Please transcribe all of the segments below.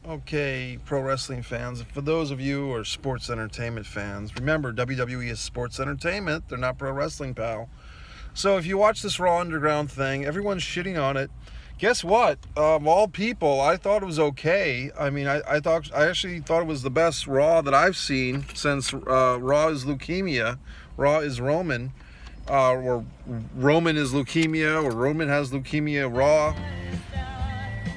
Okay, pro wrestling fans, for those of you who are sports entertainment fans, remember WWE is sports entertainment. They're not pro wrestling, pal. So if you watch this Raw Underground thing, everyone's shitting on it. Guess what? Of all people, I thought it was okay. I mean, I actually thought it was the best Raw that I've seen since Raw is leukemia, Raw is Roman, or Roman is leukemia, or Roman has leukemia, Raw.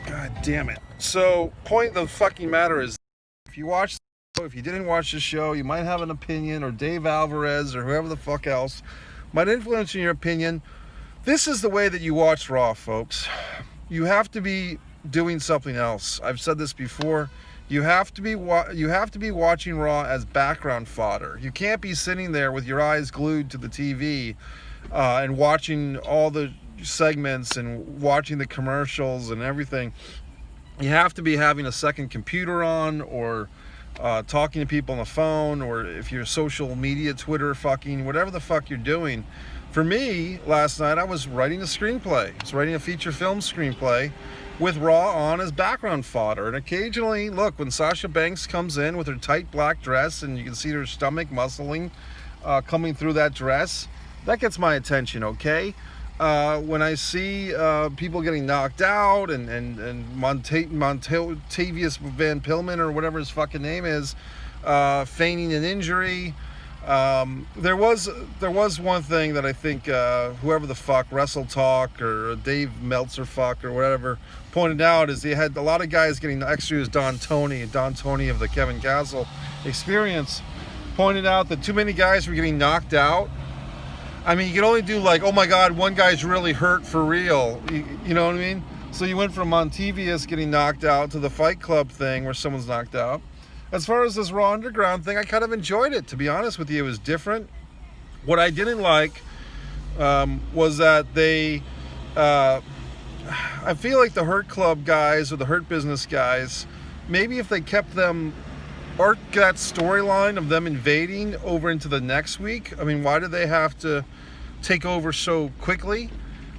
God damn it. So, point of the fucking matter is, if you didn't watch the show, you might have an opinion, or Dave Alvarez, or whoever the fuck else might influence in your opinion. This is the way that you watch Raw, folks. You have to be doing something else. I've said this before. You have to be watching Raw as background fodder. You can't be sitting there with your eyes glued to the TV and watching all the segments and watching the commercials and everything. You have to be having a second computer on, or talking to people on the phone, or if you're social media, Twitter fucking, whatever the fuck you're doing. For me, last night I was writing a screenplay. I was writing a feature film screenplay with Raw on as background fodder. And occasionally, look, when Sasha Banks comes in with her tight black dress and you can see her stomach muscling coming through that dress, that gets my attention, okay? When I see people getting knocked out and Montavious Van Pillman, or whatever his fucking name is, feigning an injury, there was one thing that I think whoever the fuck, Wrestle Talk or Dave Meltzer fuck or whatever, pointed out, is they had a lot of guys getting extras. Don Tony of the Kevin Castle Experience pointed out that too many guys were getting knocked out. I mean, you can only do like, oh my God, one guy's really hurt for real. You know what I mean? So you went from Montevious getting knocked out to the Fight Club thing where someone's knocked out. As far as this Raw Underground thing, I kind of enjoyed it, to be honest with you. It was different. What I didn't like was that they, I feel like the Hurt Club guys or the Hurt Business guys, maybe if they kept them, or that storyline of them invading over into the next week. I mean, why do they have to take over so quickly?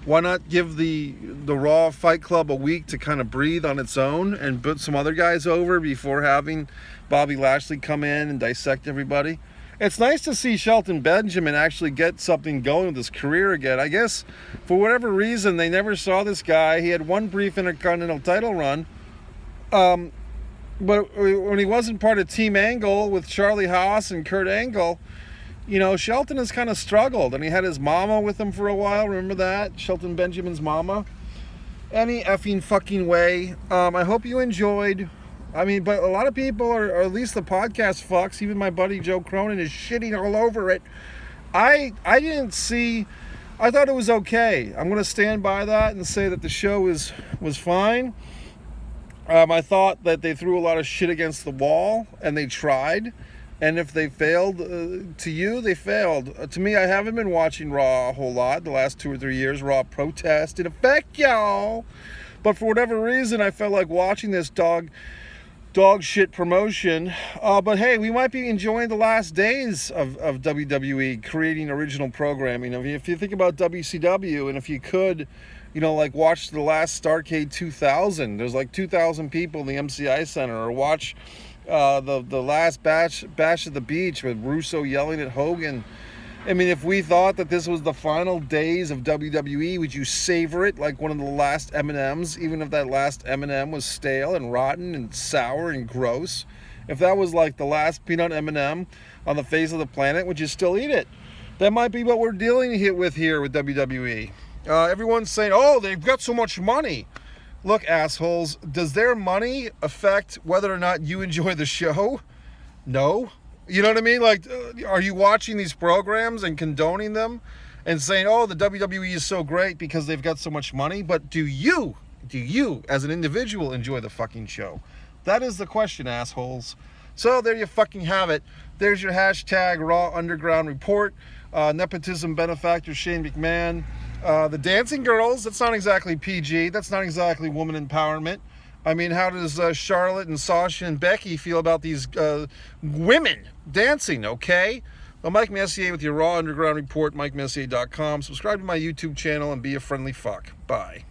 Why not give the Raw Fight Club a week to kind of breathe on its own and put some other guys over before having Bobby Lashley come in and dissect everybody? It's nice to see Shelton Benjamin actually get something going with his career again. I guess for whatever reason they never saw this guy. He had one brief Intercontinental title run. But when he wasn't part of Team Angle with Charlie Haas and Kurt Angle, you know, Shelton has kind of struggled. And he had his mama with him for a while. Remember that? Shelton Benjamin's mama. Any effing fucking way. I hope you enjoyed. I mean, but a lot of people, or at least the podcast fucks, even my buddy Joe Cronin is shitting all over it. I didn't see. I thought it was okay. I'm going to stand by that and say that the show was fine. I thought that they threw a lot of shit against the wall, and they tried. And if they failed, to you, they failed. To me, I haven't been watching Raw a whole lot the last 2 or 3 years. Raw protest in effect, y'all. But for whatever reason, I felt like watching this dog shit promotion. But hey, we might be enjoying the last days of WWE creating original programming. I mean, if you think about WCW, and if you could, you know, like watch the last Starrcade 2000. There's like 2,000 people in the MCI Center. Or watch the last Bash at the Beach with Russo yelling at Hogan. I mean, if we thought that this was the final days of WWE, would you savor it like one of the last M&Ms, even if that last M&M was stale and rotten and sour and gross? If that was like the last peanut M&M on the face of the planet, would you still eat it? That might be what we're dealing with here with WWE. Everyone's saying, oh, they've got so much money. Look, assholes, does their money affect whether or not you enjoy the show? No. You know what I mean? Like, are you watching these programs and condoning them and saying, oh, the WWE is so great because they've got so much money? But do you, as an individual, enjoy the fucking show? That is the question, assholes. So there you fucking have it. There's your hashtag Raw Underground Report. Nepotism benefactor Shane McMahon. The dancing girls, that's not exactly PG. That's not exactly woman empowerment. I mean, how does Charlotte and Sasha and Becky feel about these women dancing, okay? Well, Mike Messier with your Raw Underground Report, MikeMessier.com. Subscribe to my YouTube channel and be a friendly fuck. Bye.